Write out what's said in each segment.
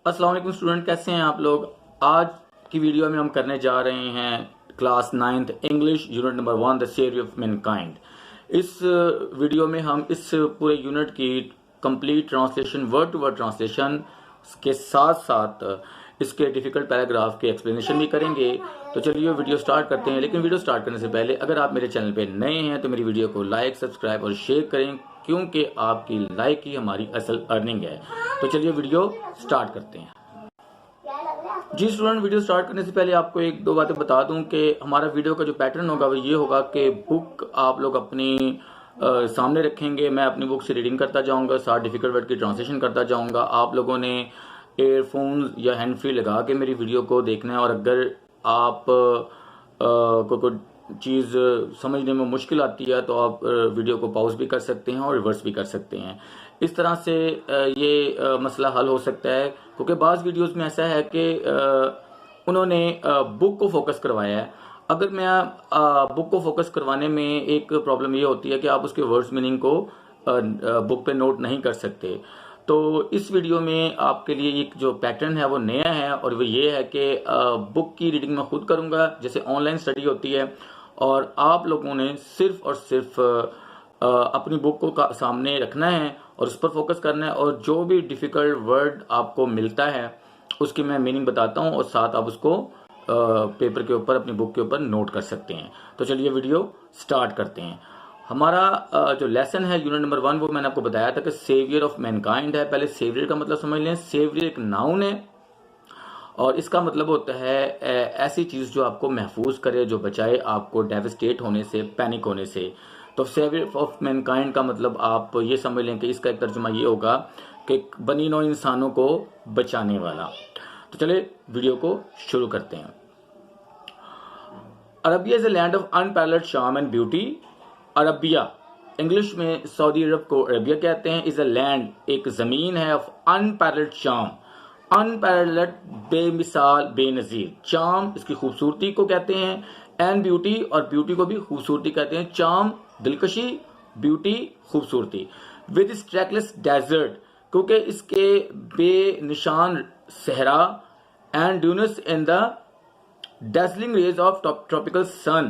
السلام علیکم اسٹوڈنٹ، کیسے ہیں آپ لوگ؟ آج کی ویڈیو میں ہم کرنے جا رہے ہیں class 9th English unit number 1 the saviour of mankind. اس ویڈیو میں ہم اس پورے یونٹ کی complete translation, word to word translation کے ساتھ ساتھ اس کے ڈیفیکلٹ پیراگراف کے ایکسپلینیشن بھی کریں گے۔ تو چلیے ویڈیو سٹارٹ کرتے ہیں، لیکن ویڈیو سٹارٹ کرنے سے پہلے اگر آپ میرے چینل پہ نئے ہیں تو میری ویڈیو کو لائک، سبسکرائب اور شیئر کریں، کیونکہ آپ کی لائک ہی ہماری اصل ارننگ ہے۔ تو چلیے ویڈیو سٹارٹ کرتے ہیں۔ جی اسٹوڈنٹ، ویڈیو سٹارٹ کرنے سے پہلے آپ کو ایک دو باتیں بتا دوں کہ ہمارا ویڈیو کا جو پیٹرن ہوگا وہ یہ ہوگا کہ بک آپ لوگ اپنی سامنے رکھیں گے، میں اپنی بک سے ریڈنگ کرتا جاؤں گا، ساتھ ڈیفیکلٹ ورڈ کی ٹرانسلیشن کرتا جاؤں گا۔ آپ لوگوں نے ایئر فونز یا ہینڈ فری لگا کے میری ویڈیو کو دیکھنا ہے، اور اگر آپ کو کوئی چیز سمجھنے میں مشکل آتی ہے تو آپ ویڈیو کو پاؤز بھی کر سکتے ہیں اور ریورس بھی کر سکتے ہیں۔ اس طرح سے یہ مسئلہ حل ہو سکتا ہے، کیونکہ بعض ویڈیوز میں ایسا ہے کہ انہوں نے بک کو فوکس کروایا ہے۔ اگر میں بک کو فوکس کروانے میں ایک پرابلم یہ ہوتی ہے کہ آپ اس کے ورڈز میننگ کو بک پہ نوٹ نہیں کر سکتے۔ تو اس ویڈیو میں آپ کے لیے ایک جو پیٹرن ہے وہ نیا ہے، اور وہ یہ ہے کہ بک کی ریڈنگ میں خود کروں گا جیسے آن لائن اسٹڈی ہوتی ہے، اور آپ لوگوں نے صرف اور صرف اپنی بک کو سامنے رکھنا ہے اور اس پر فوکس کرنا ہے، اور جو بھی ڈیفیکلٹ ورڈ آپ کو ملتا ہے اس کی میں میننگ بتاتا ہوں، اور ساتھ آپ اس کو پیپر کے اوپر، اپنی بک کے اوپر نوٹ کر سکتے ہیں۔ تو چلیے ویڈیو سٹارٹ کرتے ہیں۔ ہمارا جو لیسن ہے یونٹ نمبر 1، وہ میں نے آپ کو بتایا تھا کہ سیویئر آف مین کائنڈ ہے۔ پہلے سیویئر کا مطلب سمجھ لیں۔ سیویئر ایک ناؤن ہے، اور اس کا مطلب ہوتا ہے ایسی چیز جو آپ کو محفوظ کرے، جو بچائے آپ کو ڈیوسٹیٹ ہونے سے، پینک ہونے سے۔ تو سیویئر آف مین کائنڈ کا مطلب آپ یہ سمجھ لیں کہ اس کا ایک ترجمہ یہ ہوگا کہ بنی نوع انسانوں کو بچانے والا۔ تو چلے ویڈیو کو شروع کرتے ہیں۔ Arabia is a land of unparalleled charm and beauty. Arabia, English میں سعودی عرب کو عربیہ کہتے ہیں، از اے لینڈ، ایک زمین ہے، آف انپیرلڈ شارم، انپیرلڈ بے مثال، بے نظیر، چارم اس کی خوبصورتی کو کہتے ہیں، اینڈ بیوٹی، اور بیوٹی کو بھی خوبصورتی کہتے ہیں۔ چارم دلکشی، بیوٹی خوبصورتی۔ ود اس ٹریکلیس ڈیزرٹ، کیونکہ اس کے بے نشان صحرا، and dunes in the dazzling rays of tropical sun,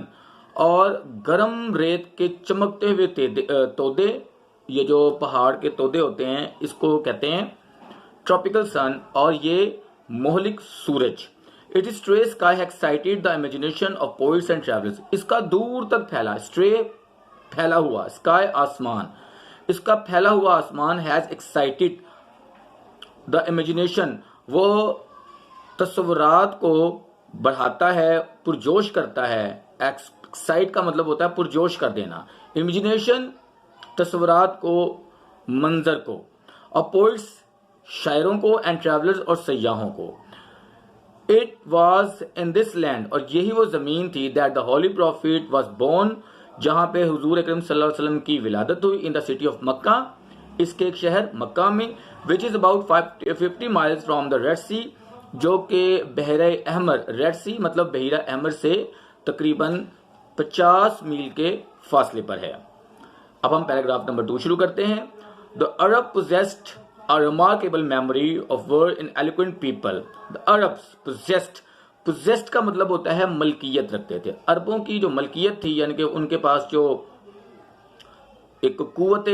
اور گرم ریت کے چمکتے ہوئے تودے، یہ جو پہاڑ کے تودے ہوتے ہیں اس کو کہتے ہیں ٹراپیکل سن، اور یہ مہلک سورج۔ اٹ از اسٹرے اسکائی excited the imagination of poets and travellers, اس کا دور تک پھیلا، اسٹرے پھیلا ہوا، اسکائی آسمان، اس کا پھیلا ہوا آسمان، ہیز ایکسائٹیڈ دا امیجنیشن، وہ تصورات کو بڑھاتا ہے، پرجوش کرتا ہے۔ ایکسائٹ کا مطلب ہوتا ہے پرجوش کر دینا، امیجنیشن تصورات کو، منظر کو، اور پوئٹس شاعروں کو، اینڈ ٹریولرز اور سیاحوں کو۔ It was in this land, اور یہی وہ زمین تھی، that the Holy Prophet was born, جہاں پہ حضور اکرم صلی اللہ علیہ وسلم کی ولادت ہوئی، ان دا سٹی آف مکہ، اس کے ایک شہر مکہ میں، which is about 50 miles from the Red Sea, جو کہ بحیرہ احمر، ریڈ سی مطلب بحیرہ احمر سے تقریباً 50 میل کے فاصلے پر ہے۔ اب ہم پیراگراف نمبر 2 شروع کرتے ہیں۔ The Arab possessed a remarkable memory of word and eloquent people. The Arabs possessed کا مطلب ہوتا ہے ملکیت رکھتے تھے۔ عربوں کی جو ملکیت تھی، یعنی کہ ان کے پاس جو ایک قوت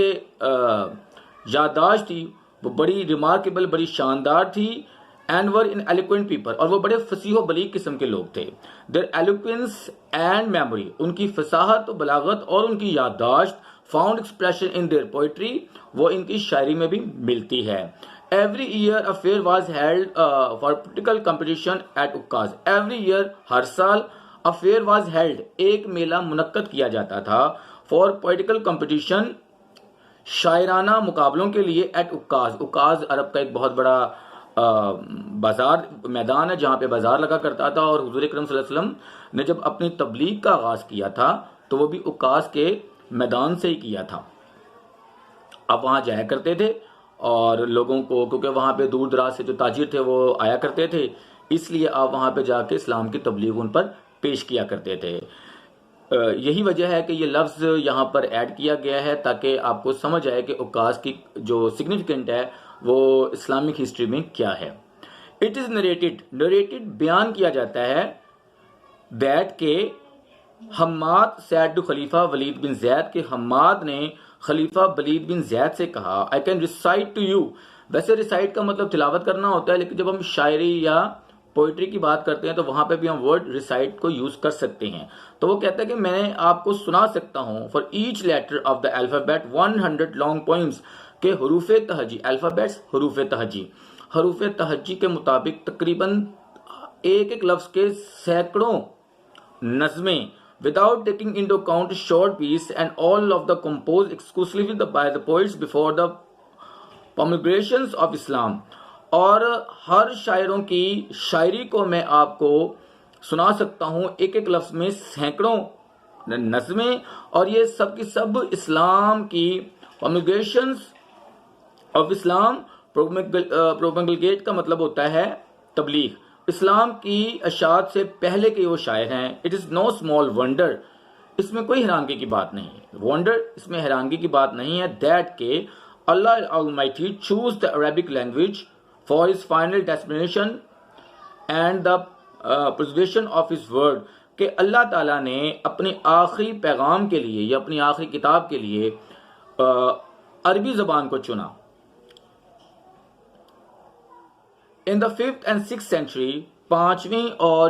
یادداشت تھی، وہ بڑی ریمارکیبل، بڑی شاندار تھی۔ And were in eloquent people، اور وہ بڑے فصیح و بلیغ قسم کے لوگ تھے۔ their eloquence and memory، ان کی فصاحت و بلاغت اور ان کی یادداشت، found expression in their poetry، وہ ان کی شاعری میں بھی ملتی ہے۔ every year a fair was held for political competition at Ukaz، every year ہر سال a fair was held، ایک میلہ منعقد کیا جاتا تھا for political competition، شاعرانہ مقابلوں کے لیے، at Ukaz، Ukaz عرب کا ایک بہت بڑا بازار میدان ہے جہاں پہ بازار لگا کرتا تھا، اور حضور اکرم صلی اللہ علیہ وسلم نے جب اپنی تبلیغ کا آغاز کیا تھا تو وہ بھی عکاظ کے میدان سے ہی کیا تھا۔ اب وہاں جایا کرتے تھے، اور لوگوں کو، کیونکہ وہاں پہ دور دراز سے جو تاجر تھے وہ آیا کرتے تھے، اس لیے آپ وہاں پہ جا کے اسلام کی تبلیغ ان پر پیش کیا کرتے تھے۔ یہی وجہ ہے کہ یہ لفظ یہاں پر ایڈ کیا گیا ہے تاکہ آپ کو سمجھ آئے کہ عکاظ کی جو سگنیفیکنٹ ہے وہ اسلامک ہسٹری میں کیا ہے۔ اٹ از نریٹڈ بیان کیا جاتا ہے دیٹ کہ حماد سیڈ ٹو خلیفہ ولید بن زید، کہ حماد نے خلیفہ ولید بن زید سے کہا I can recite to you. ویسے ریسائٹ کا مطلب تلاوت کرنا ہوتا ہے، لیکن جب ہم شاعری یا پوئٹری کی بات کرتے ہیں تو وہاں پہ بھی ہم ورڈ ریسائٹ کو یوز کر سکتے ہیں. تو وہ کہتا ہے کہ میں آپ کو سنا سکتا ہوں for each letter of the alphabet 100 long poems, کہ حروف تہجی، الفابیٹس حروف تہجی کے مطابق تقریباً ایک ایک لفظ کے سینکڑوں نظمیں without taking into account short piece and all of the composed exclusively by the poets before the promulgations of Islam. اور ہر شاعروں کی شاعری کو میں آپ کو سنا سکتا ہوں ایک ایک لفظ میں سینکڑوں نظمیں، اور یہ سب کی سب اسلام کی promulgations of Islam. promulgate کا مطلب ہوتا ہے تبلیغ، اسلام کی اشاعت سے پہلے کے وہ شاعر ہیں. It is no small wonder, اس میں کوئی حیرانگی کی بات نہیں ہے، ونڈر اس میں حیرانگی کی بات نہیں ہے، دیٹ کہ اللہ Almighty choose the Arabic language for his final destination and the preservation of his word، کہ اللہ تعالیٰ نے اپنی آخری پیغام کے لیے یا اپنی آخری کتاب کے لیے عربی زبان کو چنا. In the 5th and 6th century، 5ویں اور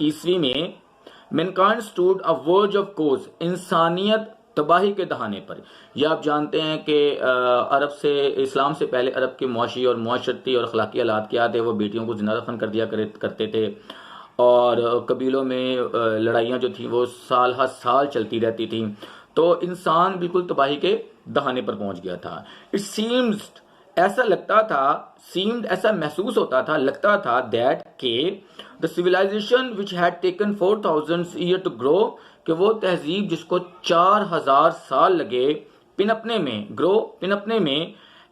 عیسوی میں mankind stood a verge of course، انسانیت تباہی کے دہانے پر. یہ آپ جانتے ہیں کہ عرب سے، اسلام سے پہلے عرب کے معاشی اور معاشرتی اور اخلاقی حالات کیا تھے. وہ بیٹیوں کو زنا دفن کر دیا کرتے تھے، اور قبیلوں میں لڑائیاں جو تھیں وہ سال ہر سال چلتی رہتی تھیں. تو انسان بالکل تباہی کے دہانے پر پہنچ گیا تھا. It seems، ایسا لگتا تھا، seemed ایسا محسوس ہوتا تھا، لگتا تھا that کہ the civilization which had taken 4000 years to grow، کہ وہ تہذیب جس کو 4000 سال لگے پنپنے میں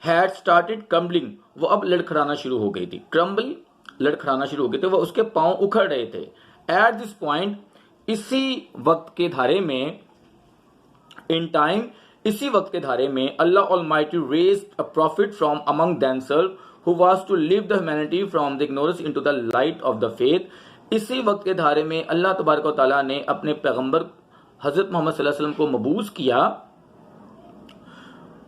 had started crumbling، وہ اب لڑکھڑانا شروع ہو گئی تھی. لڑکھڑانا شروع ہو گئے تھے، وہ اس کے پاؤں اکھڑ رہے تھے. at this point، اسی وقت کے دھارے میں، in time، اسی وقت کے دھارے میں اللہ Almighty raised a prophet from among themselves who was to lift the humanity from the ignorance into the light of the faith. اسی وقت کے دھارے میں اللہ تبارک و تعالیٰ نے اپنے پیغمبر حضرت محمد صلی اللہ علیہ وسلم کو مبعوث کیا.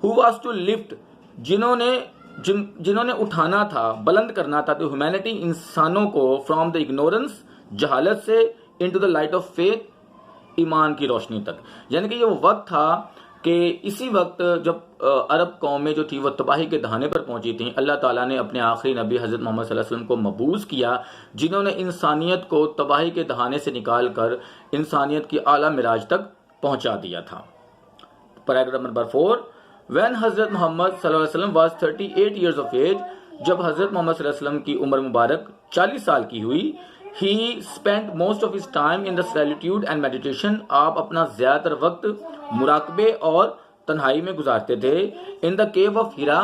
who was to lift، جنہوں نے اٹھانا تھا، بلند کرنا تھا تو ہیومینٹی، انسانوں کو، فرام دا اگنورنس، جہالت سے، into the light of faith, ایمان کی روشنی تک. یعنی کہ یہ وہ وقت تھا کہ اسی وقت جب عرب قومیں جو تھی وہ تباہی کے دہانے پر پہنچی تھیں، اللہ تعالیٰ نے اپنے آخری نبی حضرت محمد صلی اللہ علیہ وسلم کو مبعوث کیا، جنہوں نے انسانیت کو تباہی کے دہانے سے نکال کر انسانیت کی اعلیٰ معراج تک پہنچا دیا تھا. پیراگراف نمبر 4، when حضرت محمد صلی اللہ علیہ وسلم was 38 years of age، جب حضرت محمد صلی اللہ علیہ وسلم کی عمر مبارک 40 سال کی ہوئی، he spent most of his time in the solitude and meditation، آپ اپنا زیادہ تر وقت مراقبے اور تنہائی میں گزارتے تھے. in the cave of ہیرا،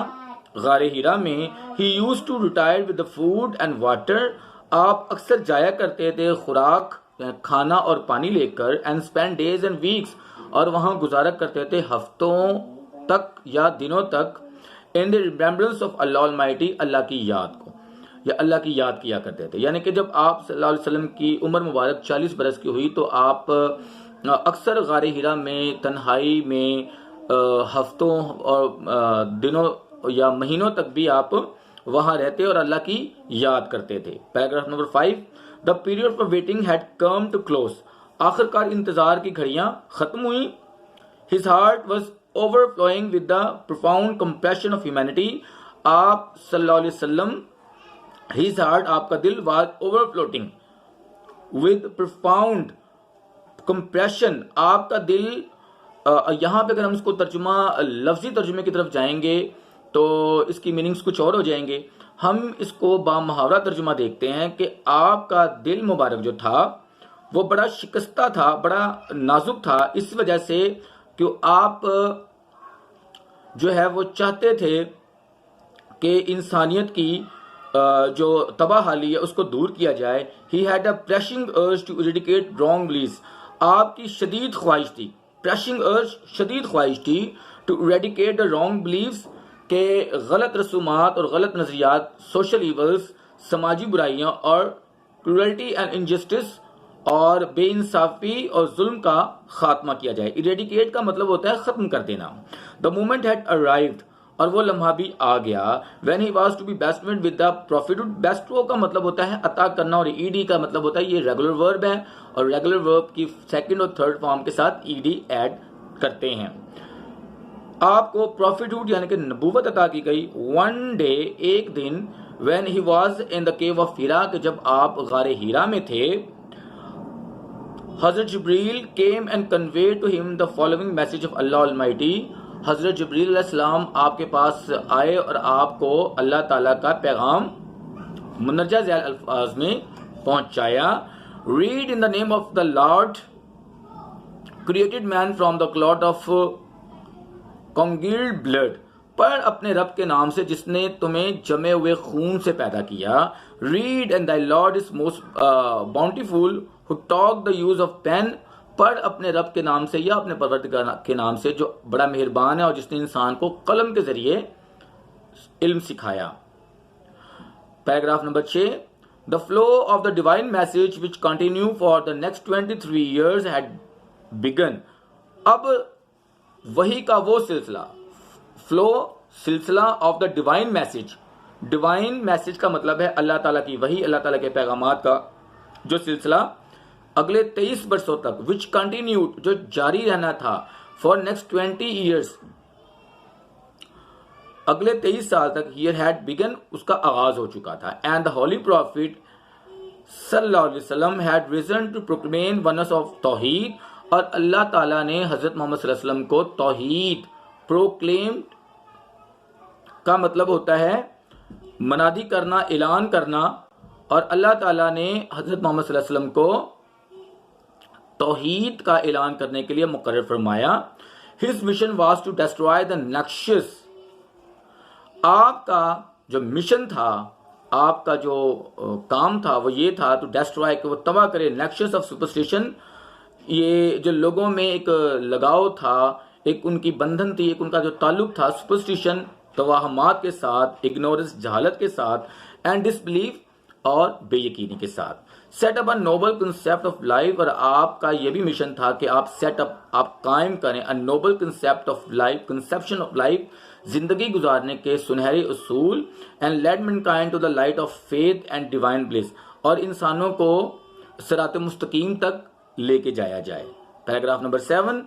غار ہیرا میں، he used to retire with the food and water، آپ اکثر جایا کرتے تھے خوراک، کھانا اور پانی لے کر، and spend days and weeks، اور وہاں گزارا کرتے تھے ہفتوں تک یا دنوں تک، in the remembrance of Allah Almighty، اللہ کی یاد کو، یا اللہ کی یاد کیا کرتے تھے. یعنی کہ جب آپ صلی اللہ علیہ وسلم کی عمر مبارک 40 برس کی ہوئی تو آپ اکثر غار ہیرا میں تنہائی میں ہفتوں اور دنوں یا مہینوں تک بھی آپ وہاں رہتے اور اللہ کی یاد کرتے تھے. Paragraph number 5، the period for waiting had come to close، آخر کار انتظار کی گھڑیاں ختم ہوئیں. his heart was overflowing with the profound compassion of humanity، آپ صلی اللہ علیہ وسلم، his heart، آپ کا دل، was overflowing with profound compassion، آپ کا دل، یہاں پہ اگر ہم اس کو ترجمہ، لفظی ترجمے کی طرف جائیں گے تو اس کی میننگز کچھ اور ہو جائیں گے. ہم اس کو با محاورہ ترجمہ دیکھتے ہیں کہ آپ کا دل مبارک جو تھا وہ بڑا شکستہ تھا، بڑا نازک تھا، اس وجہ سے کہ آپ جو ہے وہ چاہتے تھے کہ انسانیت کی جو تباہ حالی ہے اس کو دور کیا جائے. he had a pressing urge to eradicate wrong beliefs، آپ کی شدید خواہش تھی، pressing urge، شدید خواہش تھی، to eradicate the wrong beliefs، کہ غلط رسومات اور غلط نظریات، social evils، سماجی برائیاں اور کروئلٹی اینڈ انجسٹس اور بے انصافی اور ظلم کا خاتمہ کیا جائے. اریڈیکیٹ کا مطلب ہوتا ہے ختم کر دینا. دا مومنٹ ہیڈ ارائیوڈ, اور وہ لمحہ بھی آ گیا. When he was to be bestowment with the prophethood, bestow کا مطلب ہوتا ہے عطا کرنا, اور ای ڈی کا مطلب ہوتا ہے یہ ریگولر ورب ہے, اور ریگولر ورب کی سیکنڈ اور تھرڈ فارم کے ساتھ ای ڈی ایڈ کرتے ہیں. آپ کو پروفیٹڈ یعنی کہ نبوت عطا کی گئی. ون ڈے, ایک دن, when he was in the cave of Hira, کہ جب آپ غار ہیرا میں تھے, حضرت جبریل came and conveyed to him the following message of Allah Almighty. حضرت جبریل علیہ السلام آپ کے پاس آئے اور آپ کو اللہ تعالیٰ کا پیغام مندرجہ ذیل الفاظ میں پہنچایا. Read in the name of the Lord created man from the clot of congealed blood. پڑھ اپنے رب کے نام سے جس نے تمہیں جمے ہوئے خون سے پیدا کیا. Read and thy Lord is most bountiful who taught the use of pen. پڑھ اپنے رب کے نام سے یا اپنے پروردگار کے نام سے جو بڑا مہربان ہے اور جس نے انسان کو قلم کے ذریعے علم سکھایا. Paragraph number 6. The flow of the divine message which continued for the next 23 years had begun. اب وحی کا وہ سلسلہ, فلو سلسلہ of the divine message. Divine message کا مطلب ہے اللہ تعالیٰ کی وحی, اللہ تعالیٰ کے پیغامات کا جو سلسلہ اگلے 23 برسوں تک, وچ کنٹینیوڈ جو جاری رہنا تھا, فار نیکسٹ 20 ایئرس اگلے 23 سال تک, ہیئر ہیڈ بگن اس کا آغاز ہو چکا تھا. اینڈ دا ہولی پروفیٹ صلی اللہ علیہ وسلم had reason to proclaim oneness of توحید, اور اللہ تعالیٰ نے حضرت محمد صلی اللہ علیہ وسلم کو توحید, پروکلیم کا مطلب ہوتا ہے منادی کرنا, اعلان کرنا, اور اللہ تعالیٰ نے حضرت محمد صلی اللہ علیہ وسلم کو توحید کا اعلان کرنے کے لیے مقرر فرمایا. His mission was to destroy the nexus. آپ کا جو مشن تھا, آپ کا جو کام تھا وہ یہ تھا, to destroy, کہ وہ تباہ کرے, nexus of superstition, یہ جو لوگوں میں ایک لگاؤ تھا, ایک ان کی بندھن تھی, ایک ان کا جو تعلق تھا superstition, توہمات کے ساتھ, ignorance, جہالت کے ساتھ, and disbelief, اور بے یقینی کے ساتھ. Set up a noble concept of life, اور آپ کا یہ بھی مشن تھا کہ آپ سیٹ اپ, آپ قائم کریں a noble concept of life, conception of life, زندگی گزارنے کے سنہرے اصول, and lead mankind to the light of faith and divine bliss, اور انسانوں کو صراط مستقیم تک لے کے جایا جائے. Paragraph number 7.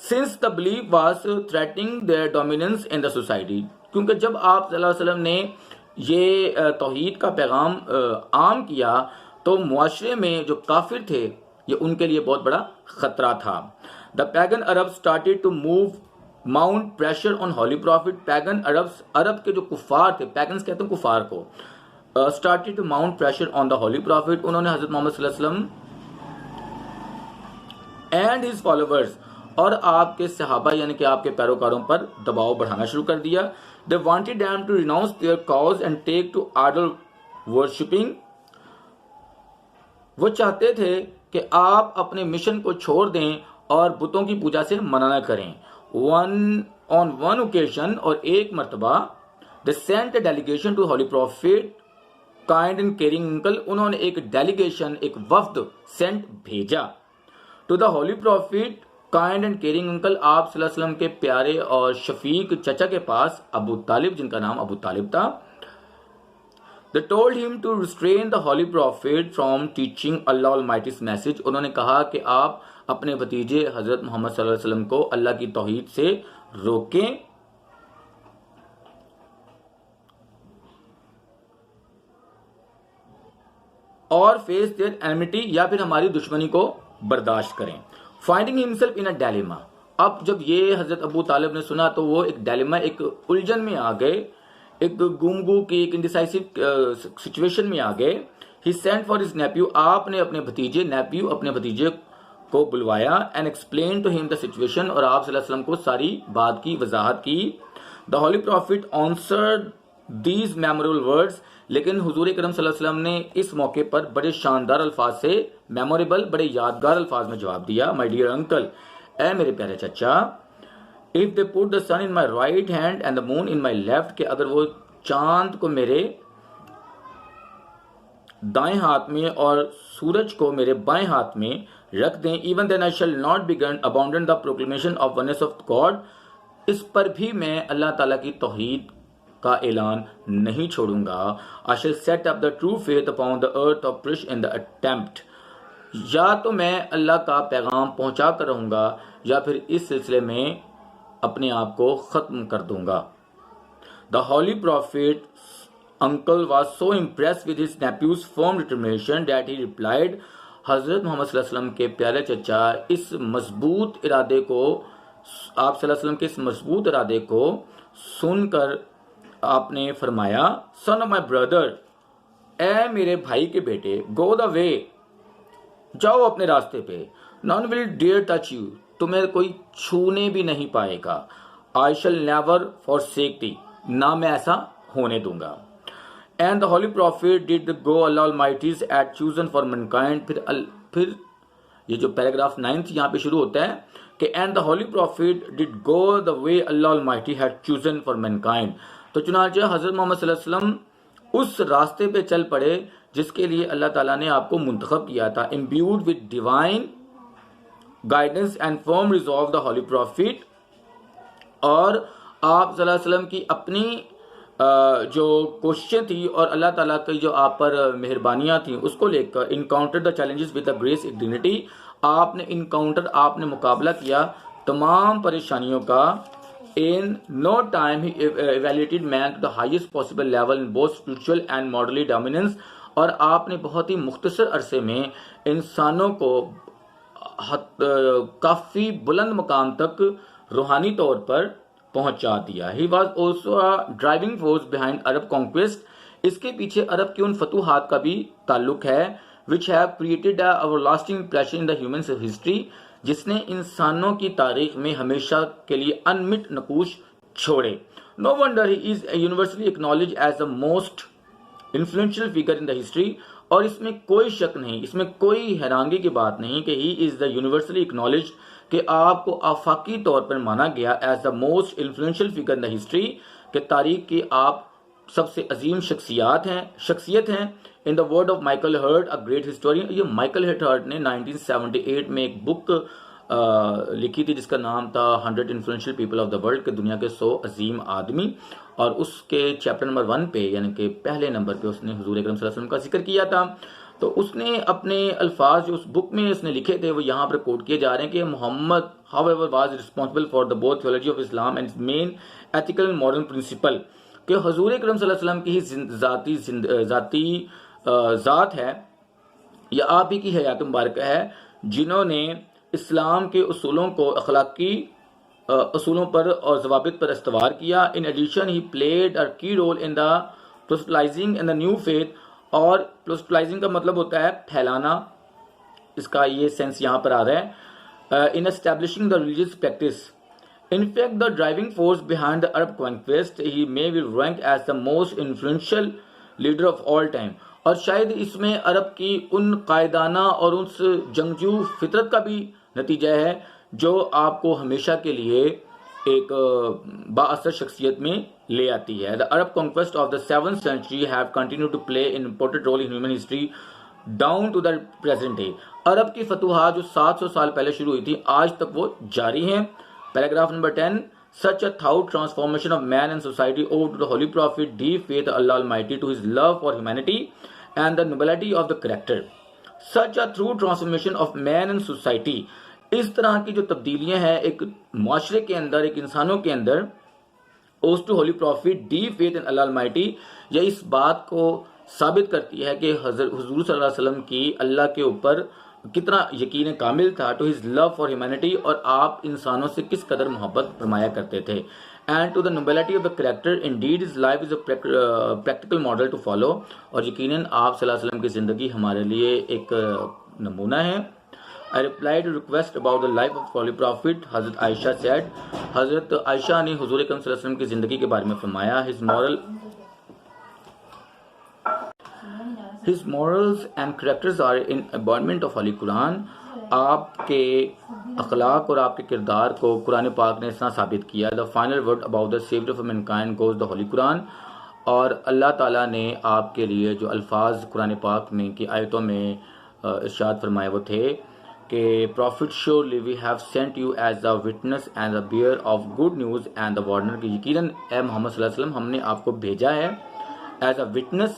Since the belief was threatening their dominance in the society, کیونکہ جب آپ صلی اللہ علیہ وسلم نے یہ توحید کا پیغام عام کیا تو معاشرے میں جو کافر تھے یہ ان کے لیے بہت بڑا خطرہ تھا. The pagan Arab started to move mount pressure on Holy Prophet. Pagan Arab کے جو کفار تھے, پیگنز کہتے ہیں کفار کو, started to mount pressure on the Holy Prophet. انہوں نے حضرت محمد صلی اللہ علیہ وسلم اینڈ ہز فالوورز, اور آپ کے صحابہ یعنی کہ آپ کے پیروکاروں پر دباؤ بڑھانا شروع کر دیا. They wanted them to renounce their cause and take to idol worshipping. وہ چاہتے تھے کہ آپ اپنے مشن کو چھوڑ دیں اور بتوں کی پوجا سے منع نہ کریں. On one occasion, اور ایک مرتبہ, they sent a delegation to Holy Prophet, kind and caring uncle. انہوں نے ایک ڈیلیگیشن, ایک وفد سینٹ بھیجا to the Holy Prophet, kind and caring uncle, آپ صلی اللہ علیہ وسلم کے پیارے اور شفیق چچا کے پاس, ابو طالب, جن کا نام ابو طالب تھا. They told him to restrain the Holy Prophet from teaching Allah Almighty's message. انہوں نے کہا کہ آپ اپنے بھتیجے حضرت محمد صلی اللہ علیہ وسلم کو اللہ کی توحید سے روکیں. اور فیس دیئر انمیٹی, یا پھر ہماری دشمنی کو برداشت کریں. Finding himself in a dilemma. اب جب یہ حضرت ابو طالب نے سنا تو وہ ایک ڈیلیما, ایک الجھن میں آ گئے, ایک گمگو کی, ایک انڈیسائسو سچویشن میں آ گئے. He sent for his Nippo, آپ نے اپنے بھتیجے, نیپیو اپنے بھتیجے کو بلوایا, اینڈ ایکسپلین ٹو ہم دا سچویشن, اور آپ صلی اللہ علیہ وسلم کو ساری بات کی وضاحت کی. The Holy Prophet answered these memorable words, لیکن حضور کرم صلی اللہ علیہ وسلم نے اس موقع پر بڑے شاندار الفاظ سے, میموریبل, بڑے یادگار الفاظ میں جواب دیا. مائی ڈیئر انکل, اے میرے پیارے چچا, if they put the sun in my right hand and the moon in my left, کہ اگر وہ چاند کو میرے دائیں ہاتھ میں اور سورج کو میرے بائیں ہاتھ میں رکھ دیں. Even then I shall not begin abandon the proclamation of oneness of God. اس پر بھی میں اللہ تعالیٰ کی توحید کا اعلان نہیں چھوڑوں گا. I shall set up the true faith upon the earth of perish in the attempt. یا تو میں اللہ کا پیغام پہنچا کر رہوں گا یا پھر اس سلسلے میں اپنے آپ کو ختم کر دوں گا. The holy prophet's uncle was so impressed with his nephew's firm determination that he replied. حضرت محمد صلی اللہ علیہ وسلم کے پیارے چچا اس مضبوط ارادے کو آپ صلی اللہ علیہ وسلم کے اس مضبوط ارادے کو سن کر آپ نے فرمایا, son of my brother, اے میرے بھائی کے بیٹے, go the way, جاؤ اپنے راستے پہ, none will dare touch you, تمہیں کوئی چھونے بھی نہیں پائے گا, I shall never forsake thee, نہ میں ایسا ہونے دوں گا. And the holy prophet did go Allah Almighty's had chosen for mankind. پھر یہ جو پیراگراف 9 یہاں پہ شروع ہوتا ہے کہ and the holy prophet did go the way Allah Almighty had chosen for mankind. تو چنانچہ حضرت محمد صلی اللہ علیہ وسلم اس راستے پہ چل پڑے جس کے لیے اللہ تعالیٰ نے آپ کو منتخب کیا تھا. imbued with divine guidance and firm resolve the holy prophet. اور آپ صلی اللہ علیہ وسلم کی اپنی جو کوششیں تھی اور اللہ تعالیٰ کی جو آپ پر مہربانیاں تھیں اس کو لے کر encounter the challenges with the grease dignity. آپ نے مقابلہ کیا تمام پریشانیوں کا. in no time he evaluated man to the highest possible level in both spiritual and morally dominance. اور آپ نے بہت ہی مختصر عرصے میں انسانوں کو کافی بلند مقام تک روحانی طور پر پہنچا دیا. He was also a driving force behind Arab conquest. اس کے پیچھے عرب کی ان فتوحات کا بھی تعلق ہے which have created a everlasting impression in the human history. جس نے انسانوں کی تاریخ میں ہمیشہ کے لیے انمٹ نقوش چھوڑے. No wonder he is universally acknowledged as the most influential figure in the history. اور اس میں کوئی شک نہیں, اس میں کوئی حیرانگی کی بات نہیں کہ he is the universally acknowledged, کہ آپ کو آفاقی طور پر مانا گیا as the most influential figure in the history, کہ تاریخ کی آپ سب سے عظیم شخصیت ہیں. in the word of Michael Hurt, a great historian. یہ مائیکل ہرٹ نے 1978 میں ایک بک لکھی تھی جس کا نام تھا 100 influential people of the world, کہ دنیا کے 100 عظیم آدمی. اور اس کے چیپٹر نمبر 1 پہ یعنی کہ پہلے نمبر پہ اس نے حضور اکرم صلی اللہ علیہ وسلم کا ذکر کیا تھا. تو اس نے اپنے الفاظ جو اس بک میں اس نے لکھے تھے وہ یہاں پر کوٹ کیے جا رہے ہیں کہ محمد however was responsible for the both theology of Islam and its main ethical and moral principle. کہ حضور اکرم صلی اللہ علیہ وسلم کی ذاتی ذات ہے یا آپ ہی کی حیات مبارکہ ہے جنہوں نے اسلام کے اصولوں کو اخلاقی اصولوں پر اور ضوابط پر استوار کیا. In addition he played a key role in the proselytizing and the new faith. اور proselytizing کا مطلب ہوتا ہے پھیلانا, اس کا یہ سینس یہاں پر آ رہا ہے. In establishing the religious practice. In fact the driving force behind the Arab conquest, he may be ranked as the most influential leader of all time. اور شاید اس میں عرب کی ان قائدانہ اور اس جنگجو فطرت کا بھی نتیجہ ہے جو آپ کو ہمیشہ کے لیے ایک بااثر شخصیت میں لے آتی ہے. The Arab conquest of the 7th century have continued to play an important role in human history down to the present day. عرب کی فتوحات جو 700 سال پہلے شروع ہوئی تھی آج تک وہ جاری ہیں. Paragraph number 10. Such a thought transformation of man and society owed to the holy prophet deep faith Allah Almighty, to his love for humanity and the nobility of the character. Such a true transformation of man and society. اس طرح کی جو تبدیلیاں ہیں ایک معاشرے کے اندر, ایک انسانوں کے اندر, owes to holy prophet deep faith in Allah Almighty. یہ اس بات کو ثابت کرتی ہے کہ حضور صلی اللہ علیہ وسلم کی اللہ کے اوپر کتنا یقین کامل تھا. To his love for humanity, اور آپ انسانوں سے کس قدر محبت فرمایا کرتے تھے. And to the nobility of the character, indeed his life is a practical model to follow. اور یقیناً آپ صلی اللہ علیہ وسلم کی زندگی ہمارے لیے ایک نمونہ ہے. I replied to request about the life of holy prophet. حضرت عائشہ said, حضرت عائشہ نے حضور اکرم صلی اللہ علیہ وسلم کی زندگی کے بارے میں فرمایا, His morals and characters are in embodiment of Holy Quran. آپ کے اخلاق اور آپ کے کردار کو قرآن پاک نے اس طرح ثابت کیا. The final word about the savior of mankind goes the Holy Quran. اور اللہ تعالیٰ نے آپ کے لیے جو الفاظ قرآن پاک میں کی آیتوں میں ارشاد فرمائے وہ تھے کہ prophet surely we have sent you as a witness and a bearer of good news and a warner, کہ یقیناً اے محمد صلی اللہ علیہ وسلم ہم نے آپ کو بھیجا ہے ایز اے وٹنس،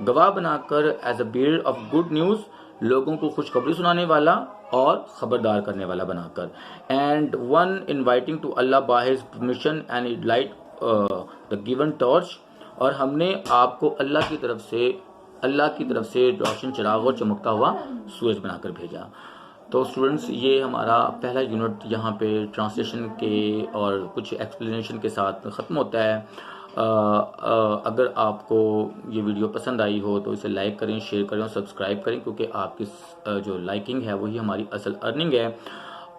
گواہ بنا کر، as a bearer of good news, لوگوں کو خوشخبری سنانے والا اور خبردار کرنے والا بنا کر، and one inviting to Allah by his permission and light the given torch, اور ہم نے آپ کو اللہ کی طرف سے روشن چراغ اور چمکتا ہوا سورج بنا کر بھیجا۔ تو اسٹوڈنٹس یہ ہمارا پہلا یونٹ یہاں پہ ٹرانسلیشن کے اور کچھ ایکسپلینیشن کے ساتھ ختم ہوتا ہے۔ اگر آپ کو یہ ویڈیو پسند آئی ہو تو اسے لائک کریں، شیئر کریں اور سبسکرائب کریں، کیونکہ آپ کی جو لائکنگ ہے وہی ہماری اصل ارننگ ہے۔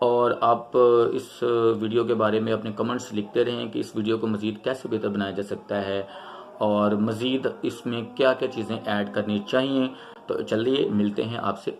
اور آپ اس ویڈیو کے بارے میں اپنے کمنٹس لکھتے رہیں کہ اس ویڈیو کو مزید کیسے بہتر بنایا جا سکتا ہے اور مزید اس میں کیا کیا چیزیں ایڈ کرنی چاہیے۔ تو چلیے ملتے ہیں آپ سے